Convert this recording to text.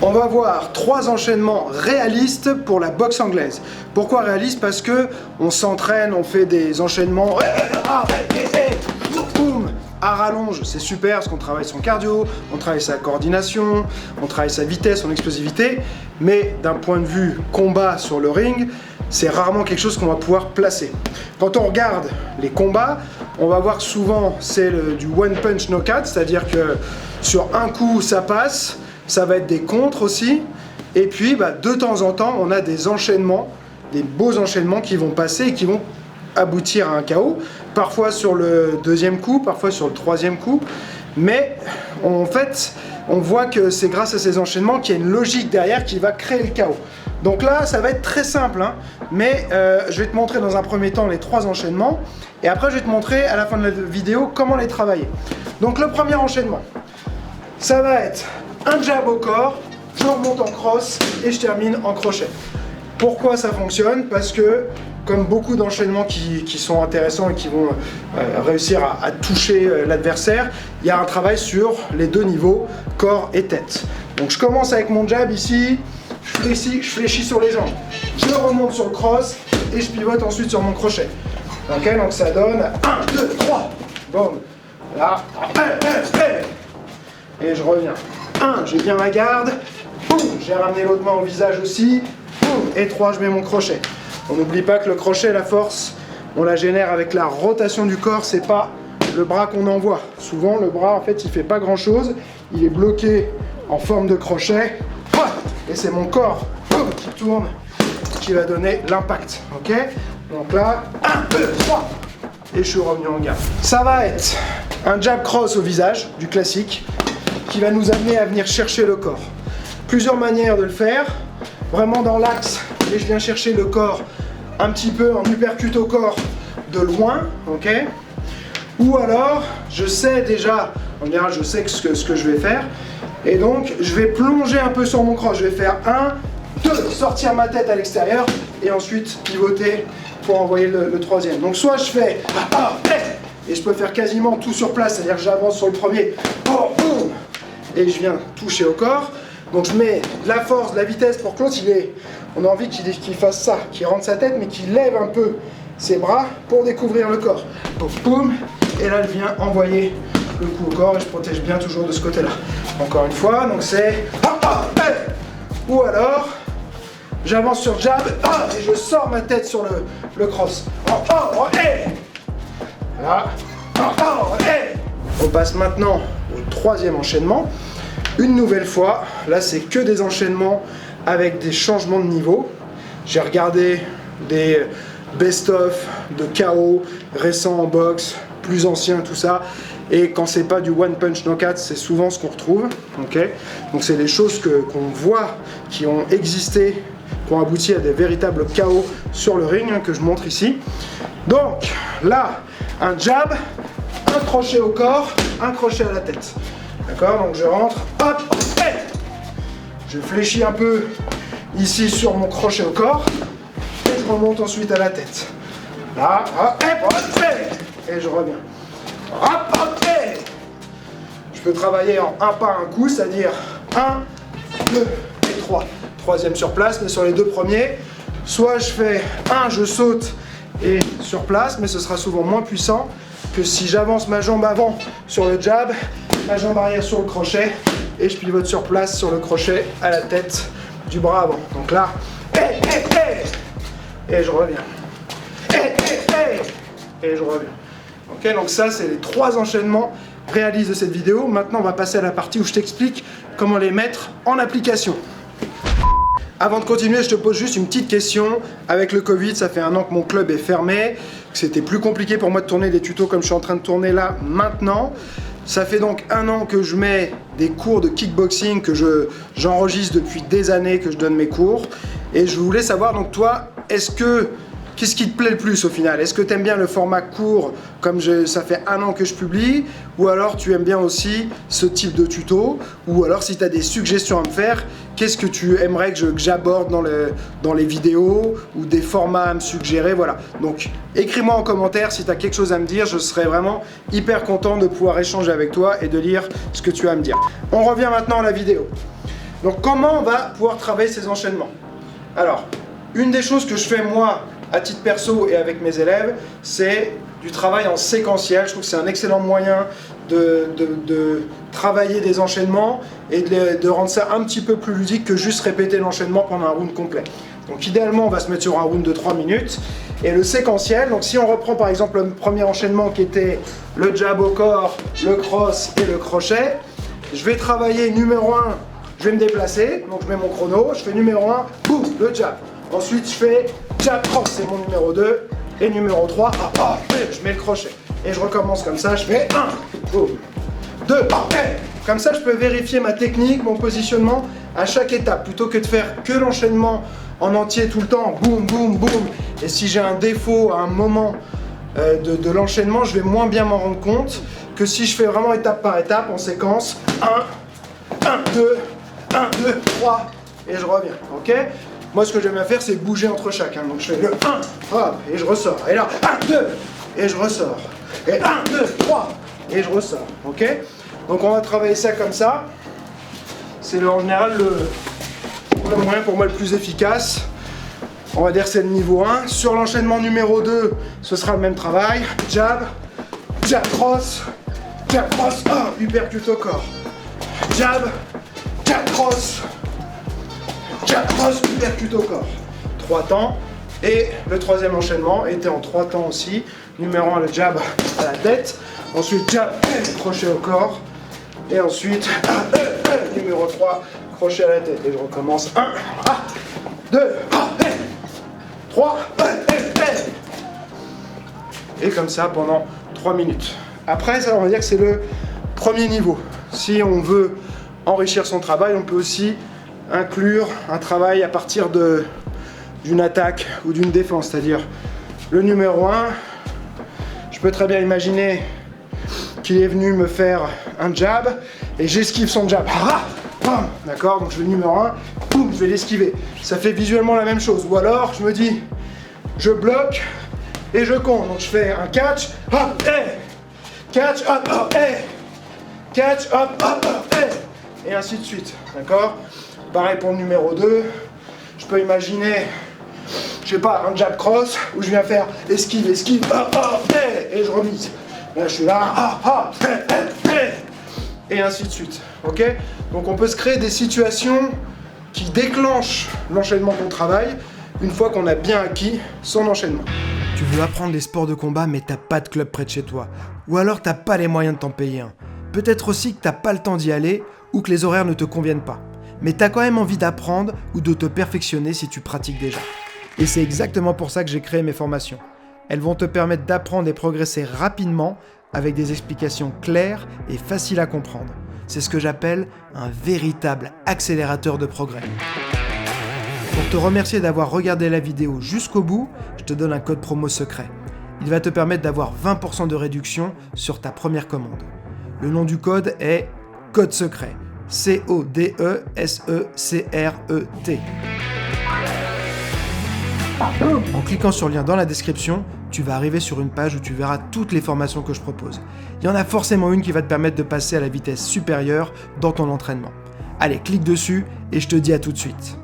On va voir 3 enchaînements réalistes pour la boxe anglaise. Pourquoi réaliste? Parce que on s'entraîne, on fait des enchaînements boum, à rallonge, c'est super parce qu'on travaille son cardio, on travaille sa coordination, on travaille sa vitesse, son explosivité, mais d'un point de vue combat sur le ring, c'est rarement quelque chose qu'on va pouvoir placer. Quand on regarde les combats, on va voir souvent c'est du one punch knockout, c'est-à-dire que sur un coup ça passe, ça va être des contres aussi, et puis de temps en temps on a des enchaînements, des beaux enchaînements qui vont passer et qui vont aboutir à un KO, parfois sur le 2e coup, parfois sur le 3e coup, mais en fait on voit que c'est grâce à ces enchaînements qu'il y a une logique derrière qui va créer le KO. Donc là ça va être très simple, mais je vais te montrer dans un premier temps les 3 enchaînements, et après je vais te montrer à la fin de la vidéo comment les travailler. Donc le premier enchaînement, ça va être un jab au corps, je remonte en cross et je termine en crochet. Pourquoi ça fonctionne? Parce que comme beaucoup d'enchaînements qui sont intéressants et qui vont réussir à toucher l'adversaire, il y a un travail sur les 2 niveaux, corps et tête. Donc je commence avec mon jab ici, je fléchis sur les jambes, je remonte sur le cross et je pivote ensuite sur mon crochet. Ok, donc ça donne 1, 2, 3, boum, là, et je reviens. 1, j'ai bien ma garde, boum, j'ai ramené l'autre main au visage aussi, boum, et 3, je mets mon crochet. On n'oublie pas que le crochet, la force, on la génère avec la rotation du corps, c'est pas le bras qu'on envoie. Souvent, le bras, en fait, il fait pas grand chose, il est bloqué en forme de crochet, et c'est mon corps boum, qui tourne, qui va donner l'impact. Ok? Donc là, 1, 2, 3, et je suis revenu en garde. Ça va être un jab cross au visage, du classique, qui va nous amener à venir chercher le corps. Plusieurs manières de le faire, vraiment dans l'axe, et je viens chercher le corps un petit peu en uppercut au corps de loin, ok? Ou alors, je sais déjà, en général je sais ce que je vais faire, et donc je vais plonger un peu sur mon cross, je vais faire 1, 2, sortir ma tête à l'extérieur, et ensuite pivoter pour envoyer le 3e. Donc soit je fais et je peux faire quasiment tout sur place, c'est-à-dire que j'avance sur le premier, et je viens toucher au corps. Donc je mets de la force, de la vitesse pour que l'autre, on a envie qu'il fasse ça, qu'il rentre sa tête, mais qu'il lève un peu ses bras pour découvrir le corps. Boum, boum, et là je viens envoyer le coup au corps et je protège bien toujours de ce côté-là. Encore une fois, donc c'est ou alors j'avance sur jab et je sors ma tête sur le cross. Là. On passe maintenant au 3e enchaînement. Une nouvelle fois, là c'est que des enchaînements avec des changements de niveau. J'ai regardé des best-of de KO récents en boxe, plus anciens, tout ça. Et quand c'est pas du one punch knockout, c'est souvent ce qu'on retrouve. Okay, donc c'est des choses qu'on voit qui ont existé, qui ont abouti à des véritables KO sur le ring, que je montre ici. Donc là, un jab, un crochet au corps, un crochet à la tête. D'accord, donc je rentre, hop, je fléchis un peu ici sur mon crochet au corps, et je remonte ensuite à la tête. Là, hop, et je reviens. Hop, je peux travailler en un pas, un coup, c'est-à-dire 1, 2 et 3. 3e sur place, mais sur les 2 premiers, soit je fais 1, je saute et sur place, mais ce sera souvent moins puissant que si j'avance ma jambe avant sur le jab, ma jambe arrière sur le crochet, et je pivote sur place sur le crochet à la tête du bras avant. Donc là, et je reviens. Et je reviens. Ok, donc ça c'est les 3 enchaînements réalistes de cette vidéo. Maintenant on va passer à la partie où je t'explique comment les mettre en application. Avant de continuer, je te pose juste une petite question. Avec le Covid, ça fait 1 an que mon club est fermé, que c'était plus compliqué pour moi de tourner des tutos comme je suis en train de tourner là maintenant. Ça fait donc 1 an que je mets des cours de kickboxing, que j'enregistre depuis des années, que je donne mes cours. Et je voulais savoir, donc toi, est-ce que Qu'est-ce qui te plaît le plus au final? Est-ce que tu aimes bien le format court, comme ça fait 1 an que je publie, ou alors tu aimes bien aussi ce type de tuto, ou alors si tu as des suggestions à me faire, qu'est-ce que tu aimerais que j'aborde dans les vidéos, ou des formats à me suggérer, voilà. Donc écris-moi en commentaire si tu as quelque chose à me dire, je serais vraiment hyper content de pouvoir échanger avec toi et de lire ce que tu as à me dire. On revient maintenant à la vidéo. Donc comment on va pouvoir travailler ces enchaînements? Alors, une des choses que je fais moi, à titre perso et avec mes élèves, c'est du travail en séquentiel. Je trouve que c'est un excellent moyen de travailler des enchaînements et de rendre ça un petit peu plus ludique que juste répéter l'enchaînement pendant un round complet. Donc idéalement, on va se mettre sur un round de 3 minutes. Et le séquentiel, donc si on reprend par exemple le premier enchaînement qui était le jab au corps, le cross et le crochet, je vais travailler numéro 1, je vais me déplacer, donc je mets mon chrono, je fais numéro 1, boum, le jab. Ensuite, je fais jab cross, c'est mon numéro 2. Et numéro 3, je mets le crochet. Et je recommence comme ça, je fais 1, boum, 2, comme ça, je peux vérifier ma technique, mon positionnement à chaque étape, plutôt que de faire que l'enchaînement en entier tout le temps, boum, boum, boum. Et si j'ai un défaut à un moment de l'enchaînement, je vais moins bien m'en rendre compte que si je fais vraiment étape par étape, en séquence, 1, 2, 3, et je reviens, ok? Moi, ce que j'aime bien faire, c'est bouger entre chacun. Donc, je fais le 1, hop, et je ressors. Et là, 1, 2, et je ressors. Et 1, 2, 3, et je ressors. Ok? Donc, on va travailler ça comme ça. C'est en général le moyen pour moi le plus efficace. On va dire que c'est le niveau 1. Sur l'enchaînement numéro 2, ce sera le même travail. Jab, jab cross, uppercut au corps. Jab, cross, uppercut au corps. 3 temps. Et le troisième enchaînement était en 3 temps aussi. Numéro 1, le jab à la tête. Ensuite, jab, crochet au corps. Et ensuite, numéro 3, crochet à la tête. Et je recommence. 1, 2, 3. Et comme ça pendant 3 minutes. Après, ça, on va dire que c'est le premier niveau. Si on veut enrichir son travail, on peut aussi inclure un travail à partir d'une attaque ou d'une défense. C'est-à-dire, le numéro 1, je peux très bien imaginer qu'il est venu me faire un jab et j'esquive son jab. D'accord? Donc je vais le numéro 1, boum, je vais l'esquiver. Ça fait visuellement la même chose. Ou alors, je me dis, je bloque et je compte. Donc je fais un catch, hop, catch, hop, catch, hop, et ainsi de suite. D'accord? Pareil pour le numéro 2. Je peux imaginer, je sais pas, un jab cross où je viens faire esquive, et je remise. Là, je suis là, et ainsi de suite. Ok? Donc on peut se créer des situations qui déclenchent l'enchaînement qu'on travaille une fois qu'on a bien acquis son enchaînement. Tu veux apprendre les sports de combat mais t'as pas de club près de chez toi. Ou alors t'as pas les moyens de t'en payer un. Peut-être aussi que t'as pas le temps d'y aller ou que les horaires ne te conviennent pas. Mais t'as quand même envie d'apprendre ou de te perfectionner si tu pratiques déjà. Et c'est exactement pour ça que j'ai créé mes formations. Elles vont te permettre d'apprendre et progresser rapidement avec des explications claires et faciles à comprendre. C'est ce que j'appelle un véritable accélérateur de progrès. Pour te remercier d'avoir regardé la vidéo jusqu'au bout, je te donne un code promo secret. Il va te permettre d'avoir 20% de réduction sur ta première commande. Le nom du code est code secret. CODESECRET. En cliquant sur le lien dans la description, tu vas arriver sur une page où tu verras toutes les formations que je propose. Il y en a forcément une qui va te permettre de passer à la vitesse supérieure dans ton entraînement. Allez, clique dessus et je te dis à tout de suite.